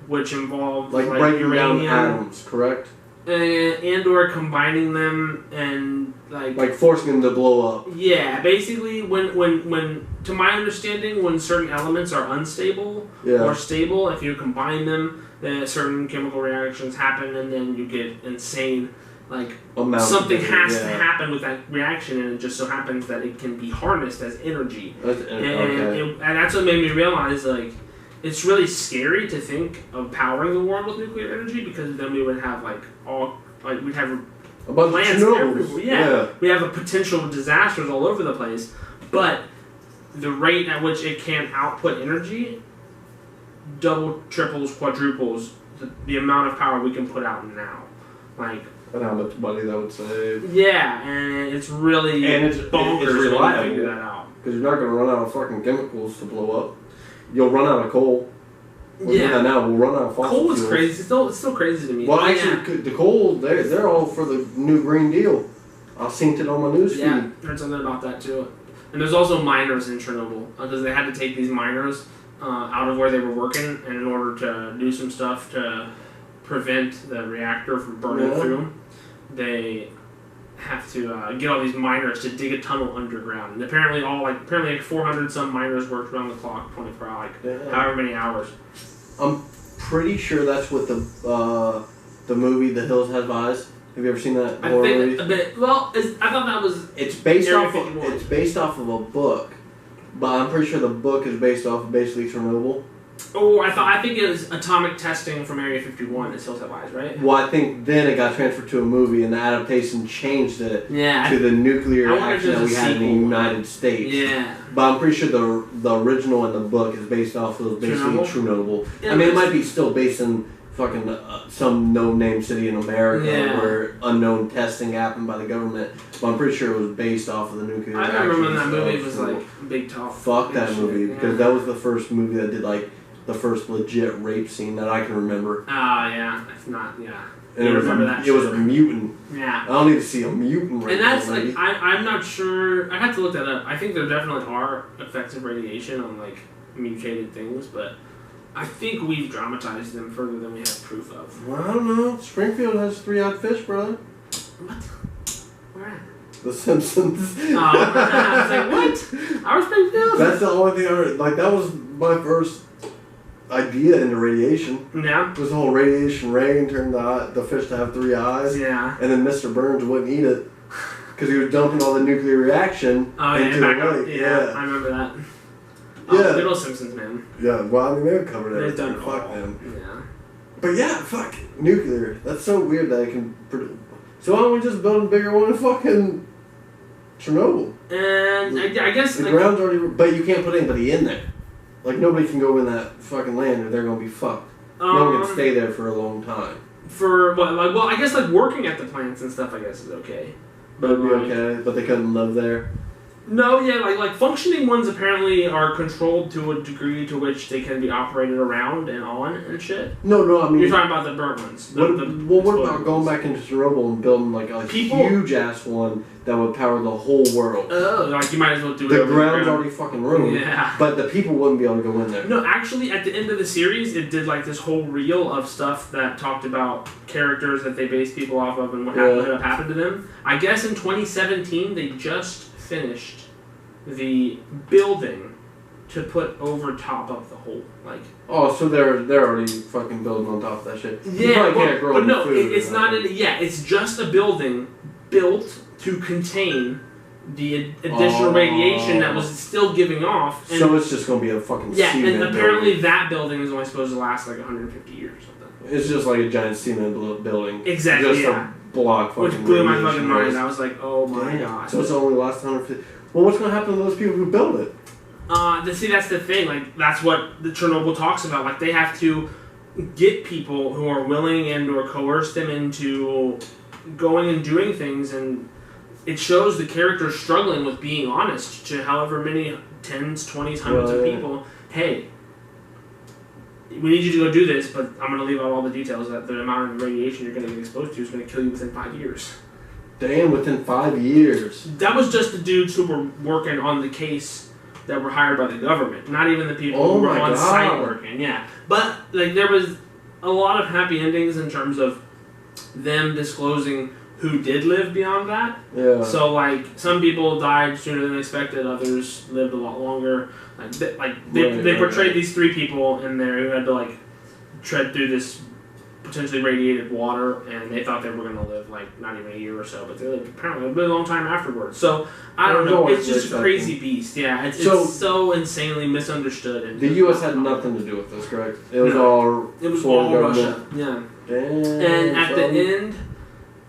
which involves like breaking down atoms, correct? And or combining them and like forcing them to blow up. Yeah, basically when to my understanding, when certain elements are unstable or stable, if you combine them, then certain chemical reactions happen, and then you get insane. Something has to happen with that reaction, and it just so happens that it can be harnessed as energy. And that's what made me realize, like, it's really scary to think of powering the world with nuclear energy, because then we would have we'd have a bunch plants of everywhere. Yeah, we have a potential disasters all over the place, but the rate at which it can output energy double, triples, quadruples the amount of power we can put out now. And how much money that would save. Yeah, and it's really bonkers to figure that out. Because you're not going to run out of fucking chemicals to blow up. You'll run out of coal. Now we'll run out of fossil coal fuels. Is crazy. It's still crazy to me. Well, actually, the coal, they're all for the new Green Deal. I've seen it on my news feed. Yeah, heard something about that too. And there's also miners in Chernobyl, because they had to take these miners out of where they were working, and in order to do some stuff to prevent the reactor from burning through, they have to get all these miners to dig a tunnel underground, and apparently like 400 some miners worked around the clock, 24 hours, however many hours. I'm pretty sure that's what the movie The Hills Have Eyes. Have you ever seen that horror movie? I thought that was. It's based off of a book, but I'm pretty sure the book is based off of basically Chernobyl. Oh, I think it was atomic testing from Area 51 at Hills Have Eyes, right? Well, I think then it got transferred to a movie, and the adaptation changed it to the nuclear action that we had in the United States. Yeah. But I'm pretty sure the original in the book is based off of basically Chernobyl. Yeah, I mean, it might be still based in fucking some no-name city in America where unknown testing happened by the government, but I'm pretty sure it was based off of the nuclear action. I remember when that movie was like big talk. Fuck that movie, because that was the first movie that did like the first legit rape scene that I can remember. Oh, yeah. It's not, yeah. And it was a mutant. Yeah. I don't need to see a mutant rape. And that's like, I'm not sure. I have to look that up. I think there definitely are effects of radiation on like mutated things, but I think we've dramatized them further than we have proof of. Well, I don't know. Springfield has 3-eyed fish, brother. What? Where at? The Simpsons. Oh, I was like, what? Our Springfield? That's the only thing I heard. Like, that was my first idea into radiation. Yeah. It was the whole radiation rain turned the fish to have 3 eyes. Yeah. And then Mr. Burns wouldn't eat it because he was dumping all the nuclear reaction into the lake. Yeah, I remember that. Yeah. Good old Simpsons, man. Yeah, well, I mean, they've covered everything. They've done it Fuck all. them. Yeah. But yeah, fuck. Nuclear. That's so weird that it can produce. So why don't we just build a bigger one in fucking Chernobyl? And I guess... The ground's already... But you can't put anybody in there. Like, nobody can go in that fucking land or they're going to be fucked. No one can stay there for a long time. For what? Like, well, I guess like working at the plants and stuff, I guess is okay. That'd be okay, but they couldn't live there. No, yeah, like functioning ones apparently are controlled to a degree to which they can be operated around and on and shit. No, I mean... You're talking about the burnt ones. What about going back into Chernobyl and building like a huge-ass one that would power the whole world? Oh, like you might as well do it The ground's already fucking ruined. Yeah. But the people wouldn't be able to go in there. No, actually, at the end of the series, it did like this whole reel of stuff that talked about characters that they based people off of and what happened to them. I guess in 2017, they just finished the building to put over top of the hole, like. Oh, so they're already fucking building on top of that shit. Yeah, but no, it's not. It's just a building built to contain the additional radiation that was still giving off. And so it's just gonna be a fucking cement and apparently building. That building is only supposed to last like 150 years or something. It's just like a giant cement building. Exactly. Just a block fucking. Which blew my fucking mind. I was like, oh my god. So it's only last 150. Well, what's going to happen to those people who build it? See, that's the thing. Like, that's what the Chernobyl talks about. Like, they have to get people who are willing and or coerce them into going and doing things, and it shows the characters struggling with being honest to however many tens, 20s, hundreds of people. Hey, we need you to go do this, but I'm going to leave out all the details that the amount of radiation you're going to get exposed to is going to kill you within 5 years. Damn, within 5 years. That was just the dudes who were working on the case that were hired by the government, not even the people who were on site working. Yeah, but like there was a lot of happy endings in terms of them disclosing who did live beyond that. Yeah. So like some people died sooner than expected, others lived a lot longer. They portrayed these 3 people in there who had to like tread through this potentially radiated water, and they thought they were going to live like not even a year or so, but they lived apparently a long time afterwards. So I don't know. It's just a crazy beast. Yeah, it's so insanely misunderstood. The U.S. had nothing to do with this, correct? It was all Russia. Yeah. Damn, and at the end,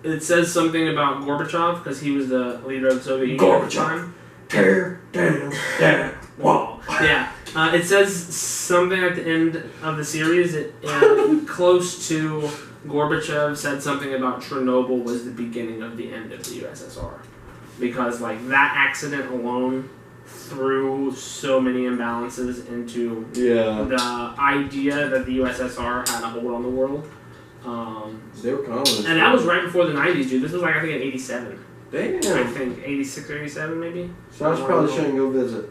it says something about Gorbachev because he was the leader of the Soviet Union at the time. Tear down that wall. Yeah. It says something at the end of the series, close to Gorbachev said something about Chernobyl was the beginning of the end of the USSR. Because, like, that accident alone threw so many imbalances into the idea that the USSR had a hold on the world. They were communists. And that was right before the 90s, dude. This was, like, I think in 87. Damn. I think 86 or 87, maybe. So I probably shouldn't go visit.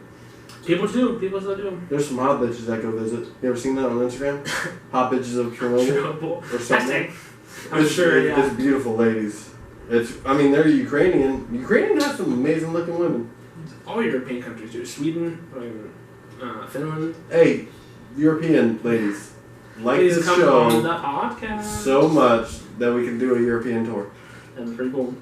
People do. People still do. There's some hot bitches that go visit. You ever seen that on Instagram? Hot bitches of Chernobyl or something. I'm sure. Yeah. It's beautiful ladies. They're Ukrainian. Ukrainian has some amazing looking women. All European countries do. Sweden, Finland. Hey, European ladies, like Please this come show on the podcast. so much that we can do a European tour. That'd be pretty cool.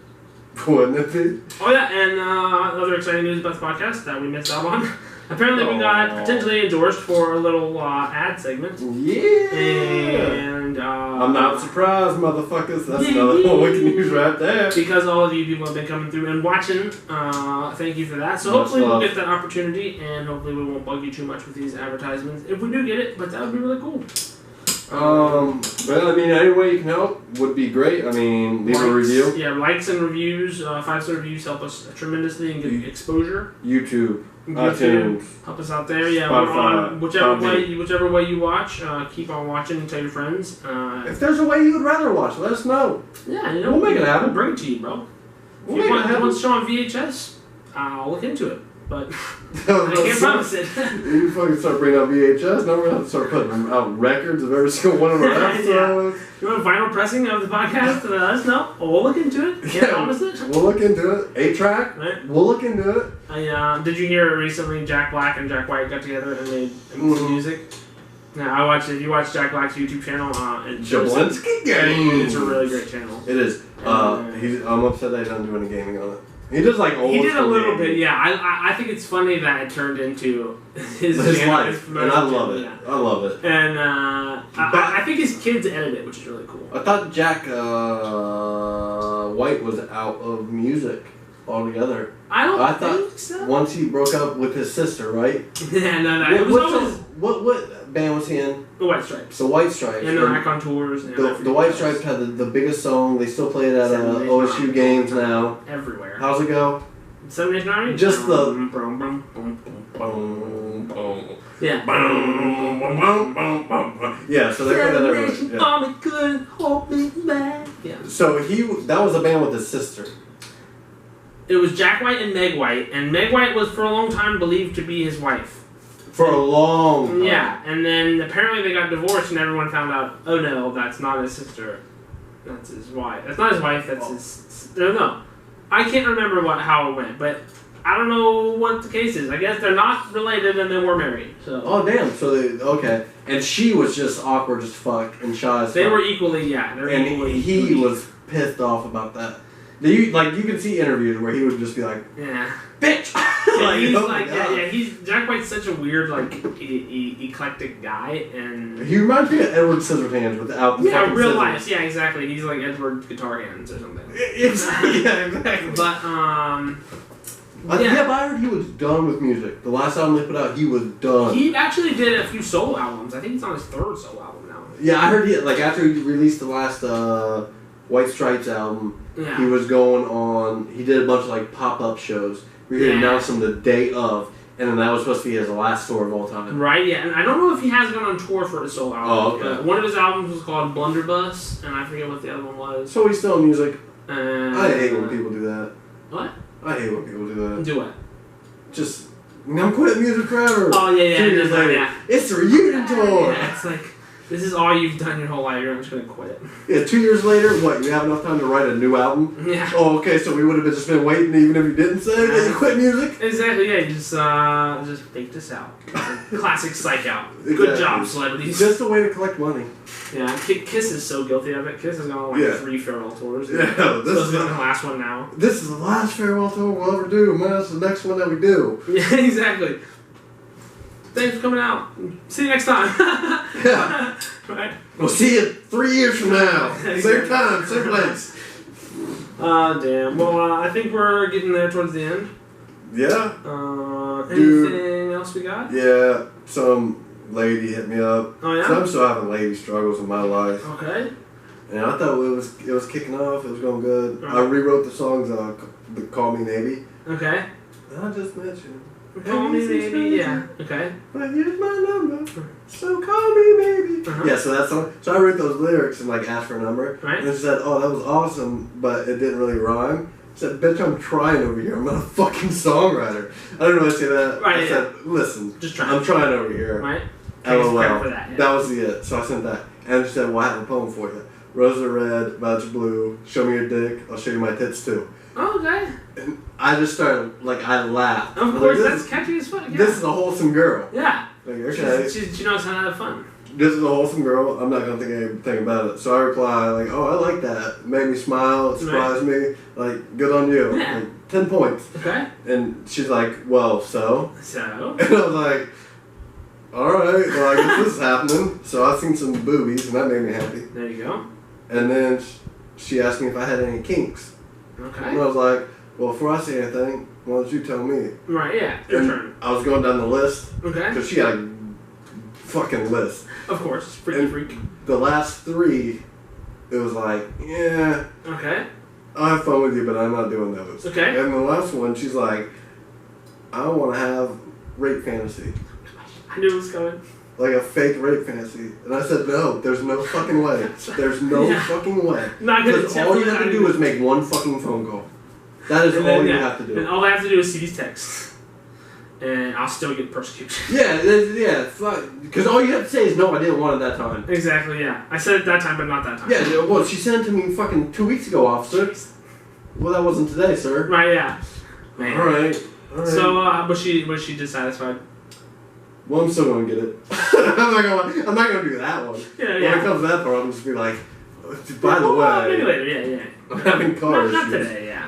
Wouldn't it be? Oh yeah, and other exciting news about the podcast that we missed out on. Apparently we got potentially endorsed for a little ad segment. Yeah! And I'm not surprised, motherfuckers. That's another one we can use right there. Because all of you people have been coming through and watching, thank you for that. So hopefully we'll get that opportunity, and hopefully we won't bug you too much with these advertisements. If we do get it, but that would be really cool. But any way you can help would be great. Leave a review. Yeah, likes and reviews, 5-star reviews help us tremendously and get exposure. YouTube, iTunes, help us out there. Yeah, Spotify, whichever way you watch, keep on watching and tell your friends. If there's a way you would rather watch, let us know. Yeah, we'll make it happen. We'll bring it to you, bro. We'll if you make it happen. want to show on VHS, I'll look into it. But I can't promise it. You fucking start bringing out VHS. Now we're going to start putting out records of every single one of our episodes. You want a vinyl pressing of the podcast? Let us know. We'll look into it. Can't promise it. We'll look into it. 8-track. Right. We'll look into it. Did you hear recently Jack Black and Jack White got together and made some music? Yeah, if you watch Jack Black's YouTube channel, Jablinski Games. It's a really great channel. It is. I'm upset that he doesn't do any gaming on it. He does old. He did a little bit, yeah. I think it's funny that it turned into his life, and I love it. Yeah. I love it. And I think his kids edit it, which is really cool. I thought Jack White was out of music altogether. I think so. Once he broke up with his sister, right? Yeah, no. What band was he in? The White Stripes. The White Stripes. And they're back on tours. The White Stripes had the biggest song. They still play it at OSU games now. Everywhere. How's it go? 7 Days Night? Just the... Yeah. Yeah, so they play that everywhere. Yeah. So that was a band with his sister. It was Jack White and Meg White, and Meg White was for a long time believed to be his wife. For a long time. Yeah, and then apparently they got divorced and everyone found out, oh no, that's not his sister. That's his wife. That's not his wife, that's his... No. I can't remember how it went, but I don't know what the case is. I guess they're not related and they were married. So. Oh, damn. So okay. And she was just awkward as fuck and shy as fuck. They were equally, yeah. He was pissed off about that. You can see interviews where he would just be like, yeah, bitch. Jack White's such a weird, eclectic guy, and he reminds me of Edward Scissorhands without the fucking real scissors. life. Yeah, exactly. He's like Edward Guitar Hands or something. Yeah, exactly. But but I heard he was done with music. The last album they put out, he was done. He actually did a few solo albums. I think he's on his 3rd solo album now. Yeah, I heard after he released the last White Stripes album, he was going on. He did a bunch of pop-up shows. We could announce them the day of, and then that was supposed to be his last tour of all time. Right, yeah, and I don't know if he has gone on tour for his solo album. Oh, okay. One of his albums was called Blunderbuss, and I forget what the other one was. So he's still in music. I hate when people do that. What? I hate when people do that. Do what? Just, I'm quitting music forever. Oh, yeah. 2 years later, it's the reunion tour. Yeah, it's like, this is all you've done your whole life, you're just going to quit it. Yeah, 2 years later, what, you have enough time to write a new album? Yeah. Oh, okay, so we would have just been waiting even if you didn't say that you quit music? Exactly, yeah, you just faked us out. Classic psych out. Exactly. Good job, celebrities. Just a way to collect money. Yeah, Kiss is so guilty of it. Kiss has gone on 3 farewell tours. Yeah, this is the last one now. This is the last farewell tour we'll ever do, man. That's the next one that we do. Yeah, exactly. Thanks for coming out. See you next time. Yeah. Right. We'll see you 3 years from now. Exactly. Same time, same place. Damn. Well, I think we're getting there towards the end. Yeah. Anything else we got? Yeah. Some lady hit me up. Oh, yeah? So I'm still having lady struggles in my life. Okay. And I thought it was kicking off. It was going good. Right. I rewrote the songs Call Me Maybe. Okay. I just met you. Call me maybe, yeah. Okay. But here's my number, so call me maybe. Uh-huh. Yeah, so that song. So I wrote those lyrics and asked for a number. Right. And she said, "Oh, that was awesome, but it didn't really rhyme." I said, "Bitch, I'm trying over here. I'm not a fucking songwriter." I didn't really say that. Right. I said, "Listen, just trying. I'm trying over here." Right. LOL. For that, yeah. That was it. So I sent that, and she said, "Well, I have a poem for you." Roses are red, violets are blue. Show me your dick, I'll show you my tits too. Oh, okay. And I just started, like, I laughed. Of course, that's catchy as fuck. Yeah. This is a wholesome girl. Yeah. Like, okay. She knows how to have fun. This is a wholesome girl. I'm not gonna think anything about it. So I reply like, "Oh, I like that. It made me smile. It surprised me. Like, good on you. Yeah. Like, 10 points." Okay. And she's like, "Well, so." So. And I was like, "All right. Well, I guess this is happening." So I've seen some boobies, and that made me happy. There you go. And then she asked me if I had any kinks. Okay. And I was like, "Well, before I say anything, why don't you tell me?" Right. Yeah. Your And turn. I was going down the list Okay. because she had a fucking list. Of course. Freaky And freak. The last 3, it was like, yeah, Okay. I'll have fun with you, but I'm not doing those. Okay. And the last one, she's like, I want to have rape fantasy. I knew it was coming. Like a fake rape fantasy. And I said, no, there's no fucking way. There's no fucking way. Not gonna Because all you have to do is make one fucking phone call. That is all you have to do. And all I have to do is see these texts. And I'll still get persecuted. Yeah, fuck. Because all you have to say is, no, I didn't want it that time. Exactly, yeah. I said it that time, but not that time. Yeah, well, she sent it to me fucking 2 weeks ago, officer. Well, that wasn't today, sir. Right, yeah. Man. All right. So, was she dissatisfied? Well, I'm still gonna get it. I'm not gonna do that one. Yeah, When it comes to that part, I'm just be like, by the way, maybe later, yeah. I'm having car issues. Not today, yeah.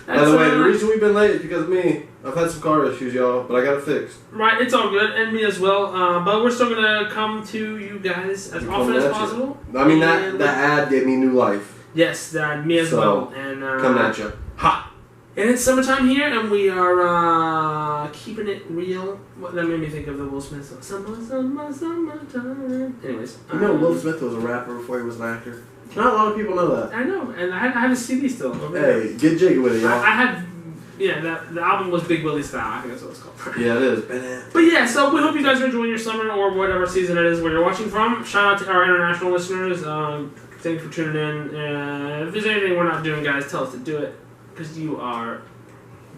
By the way, the reason we've been late is because of me. I've had some car issues, y'all, but I got it fixed. Right, it's all good, and me as well. But we're still gonna come to you guys as often as possible. I mean, that ad gave me new life. Yes, me as well. And coming at you. Ha! And it's summertime here, and we are keeping it real. Well, that made me think of the Will Smith song. Summertime. Anyways. You know Will Smith was a rapper before he was an actor? Not a lot of people know that. I know, and I have a CD still. Hey, get jiggy with it, y'all. I had, the album was Big Willie Style. I think that's what it's called. Yeah, it is. But yeah, so we hope you guys are enjoying your summer or whatever season it is where you're watching from. Shout out to our international listeners. Thanks for tuning in. If there's anything we're not doing, guys, tell us to do it. Because you are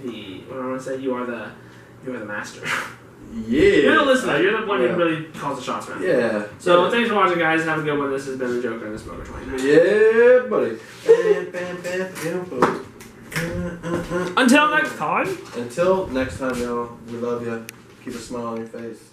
you are the master. Yeah. You're the listener. You're the one who really calls the shots, man. Yeah. So thanks for watching, guys. Have a good one. This has been the Joker and the Smoker 29. Yeah, buddy. Until next time. Until next time, y'all. We love you. Keep a smile on your face.